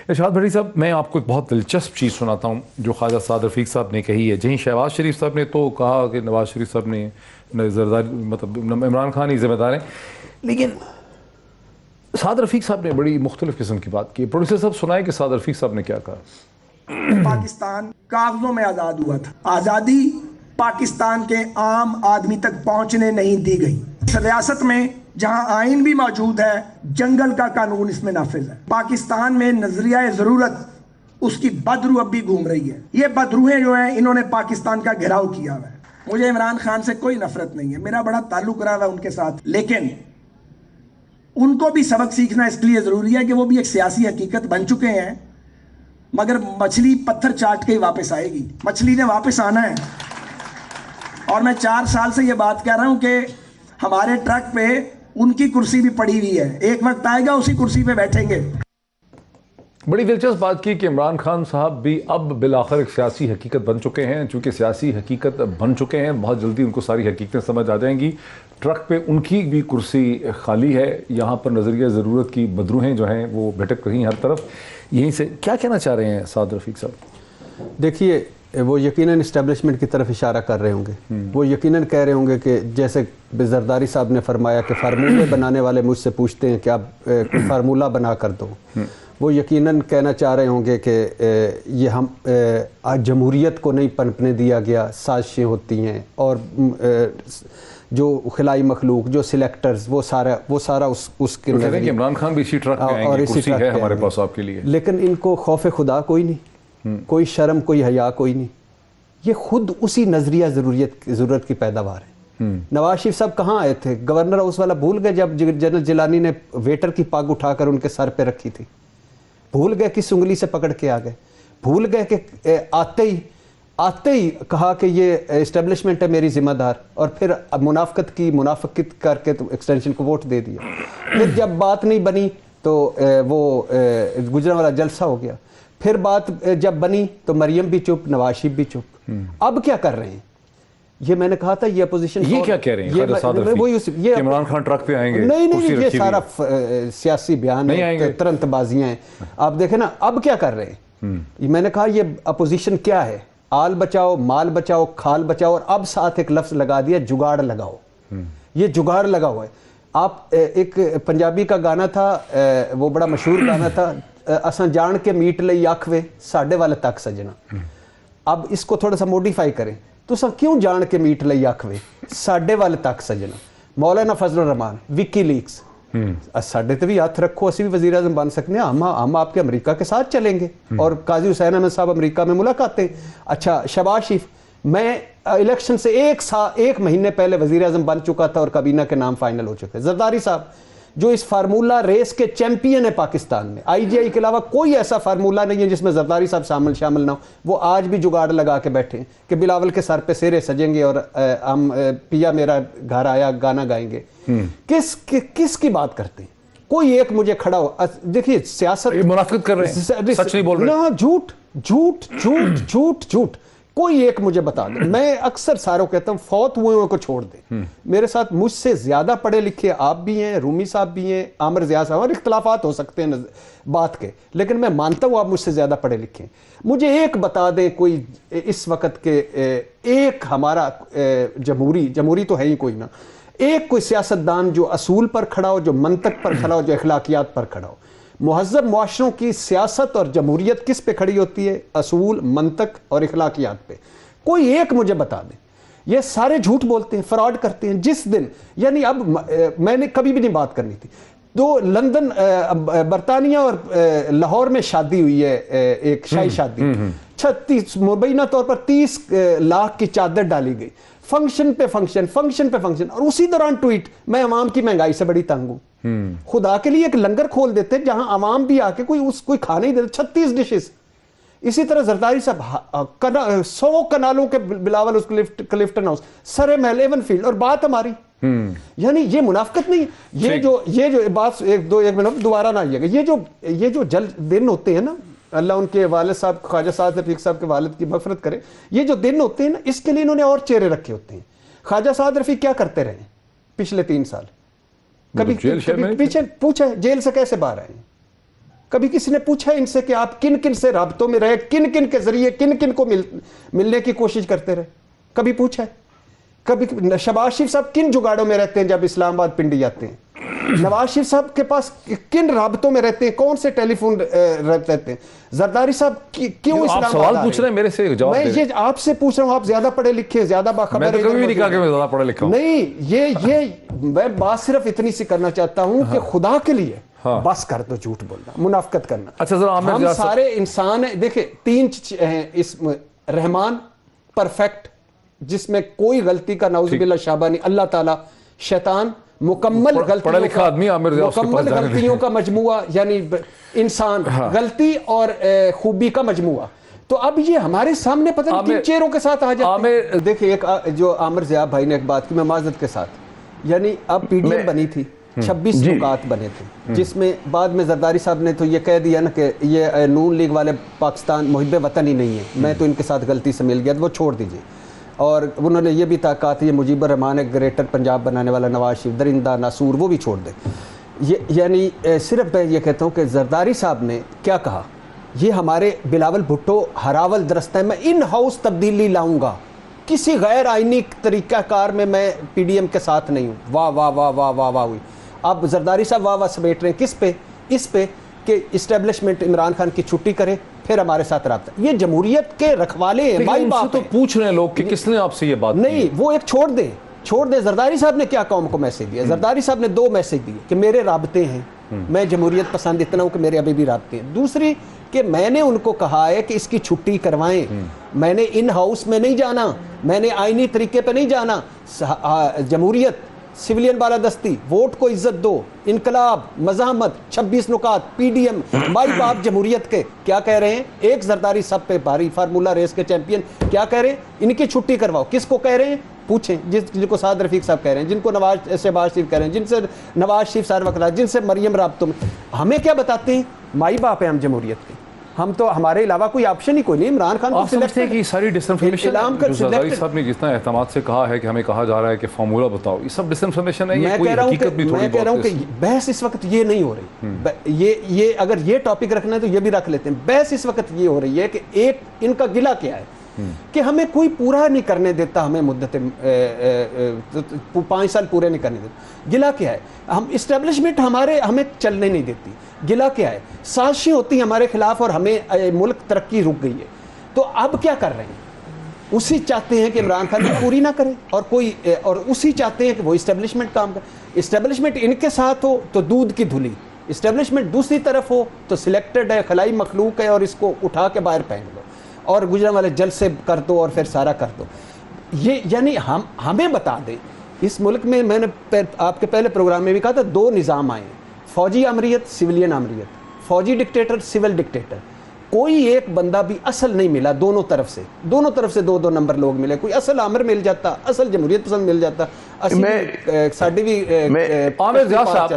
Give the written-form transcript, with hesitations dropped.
ارشاد بھٹی صاحب، میں آپ کو ایک بہت دلچسپ چیز سناتا ہوں جو خواجہ سعد رفیق صاحب نے کہی ہے. جہیں شہباز شریف صاحب نے تو کہا کہ نواز شریف صاحب نے زرداری مطلب عمران خان ہی ذمہ دار ہیں، لیکن سعد رفیق صاحب نے بڑی مختلف قسم کی بات کی. پروڈیوسر صاحب سنائے کہ سعد رفیق صاحب نے کیا کہا. پاکستان کاغذوں میں آزاد ہوا تھا، آزادی پاکستان کے عام آدمی تک پہنچنے نہیں دی گئی. اس ریاست میں جہاں آئین بھی موجود ہے، جنگل کا قانون اس میں نافذ ہے. پاکستان میں نظریہ ضرورت اس کی بدروح اب بھی گھوم رہی ہے. یہ بدروہیں جو ہیں انہوں نے پاکستان کا گھیراؤ کیا ہوا ہے. مجھے عمران خان سے کوئی نفرت نہیں ہے، میرا بڑا تعلق رہا ہے ان کے ساتھ، لیکن ان کو بھی سبق سیکھنا اس لیے ضروری ہے کہ وہ بھی ایک سیاسی حقیقت بن چکے ہیں. مگر مچھلی پتھر چاٹ کے ہی واپس آئے گی، مچھلی نے واپس آنا ہے. اور میں 4 سال سے یہ بات کہہ رہا ہوں کہ ہمارے ٹرک پہ ان کی کرسی بھی پڑی ہوئی ہے، ایک وقت آئے گا اسی کرسی پہ بیٹھیں گے. بڑی دلچسپ بات کی کہ عمران خان صاحب بھی اب بالآخر ایک سیاسی حقیقت بن چکے ہیں. چونکہ سیاسی حقیقت بن چکے ہیں، بہت جلدی ان کو ساری حقیقتیں سمجھ آ جائیں گی. ٹرک پہ ان کی بھی کرسی خالی ہے، یہاں پر نظریہ ضرورت کی بدروہیں جو ہیں وہ بھٹک رہی ہیں ہر طرف. یہیں سے کیا کہنا چاہ رہے ہیں سعد رفیق صاحب؟ دیکھیے، وہ یقیناً اسٹیبلشمنٹ کی طرف اشارہ کر رہے ہوں گے. وہ یقیناً کہہ رہے ہوں گے کہ جیسے زرداری صاحب نے فرمایا کہ فارمولے بنانے والے مجھ سے پوچھتے ہیں کہ آپ کوئی فارمولہ بنا کر دو. وہ یقیناً کہنا چاہ رہے ہوں گے کہ یہ ہم جمہوریت کو نہیں پنپنے دیا گیا، سازشیں ہوتی ہیں اور جو خلائی مخلوق، جو سلیکٹرز، وہ سارا اس کے کہتے ہیں کہ عمران خان بھی اسی ٹرک پہ آئیں گے، کرسی ہے ہمارے پاس آپ کے لیے. لیکن ان کو خوف خدا کوئی نہیں، کوئی شرم، کوئی حیا کوئی نہیں. یہ خود اسی نظریہ ضرورت کی پیداوار ہے. نواز شریف صاحب کہاں آئے تھے؟ گورنر ہاؤس والا بھول گئے جب جنرل جیلانی نے ویٹر کی پگ اٹھا کر ان کے سر پہ رکھی تھی؟ بھول گئے کس انگلی سے پکڑ کے آ گئے؟ بھول گئے کہ آتے ہی کہا کہ یہ اسٹیبلشمنٹ ہے میری ذمہ دار، اور پھر منافقت کر کے تو ایکسٹینشن کو ووٹ دے دیا. پھر جب بات نہیں بنی تو وہ گجرانوالہ جلسہ ہو گیا. پھر بات جب بنی تو مریم بھی چپ، نواز شریف بھی چپ. اب کیا کر رہے ہیں؟ یہ میں نے کہا تھا یہ اپوزیشن. یہ کیا کہہ رہے ہیں خواجہ سعد رفیق کہ عمران خان ٹرک پہ آئیں گے؟ نہیں، یہ سارا سیاسی بیان ہے، ترنت بازیاں ہیں. آپ دیکھیں نا اب کیا کر رہے ہیں. میں نے کہا یہ اپوزیشن کیا ہے؟ آل بچاؤ، مال بچاؤ، کھال بچاؤ، اور اب ساتھ ایک لفظ لگا دیا، جگاڑ لگاؤ. یہ جگاڑ لگا ہوا ہے. آپ ایک پنجابی کا گانا تھا، وہ بڑا مشہور گانا تھا، اساں جان کے میٹ لئی آکھ وے ساڈے والے تک سجنا. اب اس کو تھوڑا سا موڈیفائی کریں تو سا کیوں جان کے میٹ لئی آکھ وے ساڈے والے تک سجنا. مولانا فضل الرحمان، وکی لیکس، ساڈے تے بھی ہاتھ رکھو، اسی بھی وزیر اعظم بن سکتے ہیں. ہم آپ کے امریکہ کے ساتھ چلیں گے، اور قاضی حسین احمد صاحب امریکہ میں ملاقاتیں. اچھا، شہباز شریف، میں الیکشن سے ایک مہینے پہلے وزیر اعظم بن چکا تھا اور کابینہ کے نام فائنل ہو چکے. زرداری صاحب جو اس فارمولہ ریس کے چیمپئن ہے پاکستان میں، آئی جی آئی کے علاوہ کوئی ایسا فارمولہ نہیں ہے جس میں زرداری صاحب شامل نہ ہو. وہ آج بھی جگاڑ لگا کے بیٹھے ہیں کہ بلاول کے سر پہ سیرے سجیں گے اور ہم پیا میرا گھر آیا گانا گائیں گے. کس کی بات کرتے ہیں؟ کوئی ایک مجھے کھڑا ہو. دیکھیے سیاست منافقت کر رہے ہیں، سچ نہیں بول رہے. جھوٹ جھوٹ جھوٹ جھوٹ جھوٹ. کوئی ایک مجھے بتا دیں. میں اکثر ساروں کہتا ہوں فوت ہوئے کو چھوڑ دیں. میرے ساتھ مجھ سے زیادہ پڑھے لکھے آپ بھی ہیں، رومی صاحب بھی ہیں، عامر ضیاء صاحب، اور اختلافات ہو سکتے ہیں بات کے، لیکن میں مانتا ہوں آپ مجھ سے زیادہ پڑھے لکھے ہیں. مجھے ایک بتا دیں کوئی اس وقت کے ایک ہمارا جمہوری تو ہے ہی کوئی نا، ایک کوئی سیاستدان جو اصول پر کھڑا ہو، جو منطق پر کھڑا ہو، جو اخلاقیات پر کھڑا ہو. مہذب معاشروں کی سیاست اور جمہوریت کس پہ کھڑی ہوتی ہے؟ اصول، منطق اور اخلاقیات پہ. کوئی ایک مجھے بتا دیں. یہ سارے جھوٹ بولتے ہیں، فراڈ کرتے ہیں. جس دن یعنی اب میں نے کبھی بھی نہیں بات کرنی تھی. لندن، برطانیہ اور لاہور میں شادی ہوئی ہے، ایک شاہی شادی، 36 مبینہ طور پر 30 لاکھ کی چادر ڈالی گئی. فنکشن پہ فنکشن، اور اسی دوران ٹویٹ، میں عوام کی مہنگائی سے بڑی تنگ ہوں. خدا کے لیے ایک لنگر کھول دیتے جہاں عوام بھی آ کے کوئی کھا نہیں دیتے. 36 ڈشز. اسی طرح زرداری صاحب 100 کنالوں کے بلاول اس کلفٹن ہاؤس، سرے محل، ایون فیلڈ، اور بات ہماری. یعنی یہ منافقت نہیں. یہ جو بات ایک منٹ دوبارہ نہ آئیے گا. یہ جو دن ہوتے ہیں نا، اللہ ان کے والد صاحب خواجہ سعد رفیق صاحب کے والد کی مغفرت کرے، یہ جو دن ہوتے ہیں نا، اس کے لیے انہوں نے اور چہرے رکھے ہوتے ہیں. خواجہ سعد رفیق کیا کرتے رہے پچھلے 3 سال؟ کبھی پیچھے پوچھا جیل سے کیسے باہر آئے؟ کبھی کسی نے پوچھا ان سے کہ آپ کن کن سے رابطوں میں رہے, کن کن کے ذریعے کن کن کو ملنے کی کوشش کرتے رہے؟ کبھی پوچھا ہے؟ کبھی شہباز شریف صاحب کن جگاڑوں میں رہتے ہیں جب اسلام آباد پنڈی جاتے ہیں؟ نواز شریف صاحب کے پاس کن رابطوں میں رہتے ہیں, کون سے ٹیلی فون رہتے ہیں؟ زرداری صاحب کیوں اسلام آباد سوال پوچھ رہے ہیں میرے سے جواب میں یہ آپ سے پوچھ رہا ہوں, آپ زیادہ پڑھے لکھے, زیادہ باخبر میں تو کبھی نہیں کہا کہ میں زیادہ پڑھا لکھا ہوں. نہیں, یہ میں بات صرف اتنی سی کرنا چاہتا ہوں کہ خدا کے لیے بس کر دو جھوٹ بولنا, منافقت کرنا. اچھا ذرا ہم سارے انسان ہیں. دیکھیں 3 ہیں اسم, رحمان پرفیکٹ جس میں کوئی غلطی کا نعوذ باللہ شابہ نہیں, اللہ تعالیٰ, شیطان مکمل غلطیوں کا مجموعہ, یعنی انسان غلطی اور خوبی کا مجموعہ. تو اب یہ ہمارے سامنے پتہ نہیں کن چہروں کے ساتھ آ جاتے ہیں. دیکھیں ایک جو عامر ضیاء بھائی نے ایک بات کی, میں معذرت کے ساتھ, یعنی اب پی ڈی ایم بنی تھی, 26 نکات بنے تھے, جس میں بعد میں زرداری صاحب نے تو یہ کہہ دیا نا کہ یہ نون لیگ والے پاکستان محب وطن ہی نہیں ہے, میں تو ان کے ساتھ غلطی سے مل گیا, وہ چھوڑ دیجئے. اور انہوں نے یہ بھی کہا تھا یہ مجیب الرحمان ہے, گریٹر پنجاب بنانے والا نواز شریف, درندہ ناصور, وہ بھی چھوڑ دیں. یعنی صرف میں یہ کہتا ہوں کہ زرداری صاحب نے کیا کہا, یہ ہمارے بلاول بھٹو ہراول درست ہے, میں ان ہاؤس تبدیلی لاؤں گا, کسی غیر آئینی طریقہ کار میں پی ڈی ایم کے ساتھ نہیں ہوں. واہ واہ واہ واہ واہ واہ ہوئی. اب زرداری صاحب واہ واہ سمیٹ رہے ہیں کس پہ؟ اس پہ کہ اسٹیبلشمنٹ عمران خان کی چھٹی کرے پھر ہمارے ساتھ رابطہ. یہ جمہوریت کے رکھوالے ہیں, مائی باپ تو پوچھ رہے ہیں لوگ کہ کس نے آپ سے یہ بات نہیں, وہ ایک چھوڑ دیں. زرداری صاحب نے کیا قوم کو میسج دیا؟ زرداری صاحب نے 2 میسج دیے کہ میرے رابطے ہیں, میں جمہوریت پسند اتنا ہوں کہ میرے ابھی بھی رابطے ہیں. دوسری کہ میں نے ان کو کہا ہے کہ اس کی چھٹی کروائیں, میں نے ان ہاؤس میں نہیں جانا, میں نے آئینی طریقے پہ نہیں جانا. جمہوریت, سویلین بالادستی, ووٹ کو عزت دو, انقلاب, مزاحمت, 26 نکات, پی ڈی ایم, مائی باپ جمہوریت کے. کیا کہہ رہے ہیں؟ ایک زرداری سب پہ بھاری, فارمولا ریس کے چیمپئن, کیا کہہ رہے ہیں؟ ان کی چھٹی کرواؤ. کس کو کہہ رہے ہیں؟ پوچھیں, جن کو سعد رفیق صاحب کہہ رہے ہیں, جن کو شہباز شریف کہہ رہے ہیں, جن سے نواز شریف سارے وقت, جن سے مریم رابطوں میں. ہمیں کیا بتاتے ہیں؟ مائی باپ ہیں ہم جمہوریت کے, ہم تو ہمارے علاوہ کوئی آپشن ہی کوئی نہیں. عمران خان کو سمجھتے ہیں کہ یہ ساری ڈس انفارمیشن جو زرداری صاحب نے جتنا احتماد سے کہا ہے کہ ہمیں کہا جا رہا ہے کہ فارمولا بتاؤ, یہ سب ڈس انفارمیشن ہے. یہ کوئی حقیقت بھی تھوڑی بہت ہے. میں کہہ رہا ہوں کہ بحث اس وقت یہ نہیں ہو رہی. یہ اگر یہ ٹاپک رکھنا ہے تو یہ بھی رکھ لیتے ہیں. بحث اس وقت یہ ہو رہی ہے کہ ایک ان کا گلہ کیا ہے کہ ہمیں کوئی پورا نہیں کرنے دیتا, ہمیں مدت 5 سال پورے نہیں کرنے دیتا. گلہ کیا ہے؟ ہم اسٹیبلشمنٹ ہمیں چلنے نہیں دیتی. گلہ کیا ہے؟ سازشیں ہوتی ہیں ہمارے خلاف اور ہمیں ملک ترقی رک گئی ہے. تو اب کیا کر رہے ہیں؟ اسی چاہتے ہیں کہ عمران خان پوری نہ کرے اور اسی چاہتے ہیں کہ وہ اسٹیبلشمنٹ کام کرے. اسٹیبلشمنٹ ان کے ساتھ ہو تو دودھ کی دھلی, اسٹیبلشمنٹ دوسری طرف ہو تو سلیکٹڈ ہے, خلائی مخلوق ہے, اور اس کو اٹھا کے باہر پھینک دو اور گجرا والے جل سے کر دو اور پھر سارا کر دو. یہ یعنی ہمیں بتا دیں, اس ملک میں نے آپ کے پہلے پروگرام میں بھی کہا تھا 2 نظام آئے ہیں, فوجی آمریت, سویلین آمریت, فوجی ڈکٹیٹر, سول ڈکٹیٹر. کوئی ایک بندہ بھی اصل نہیں ملا دونوں طرف سے 2 نمبر لوگ ملے. کوئی اصل عامر مل جاتا, اصل جمہوریت پسند مل جاتا, اصل ساڈی بھی عامر ضیاء صاحب.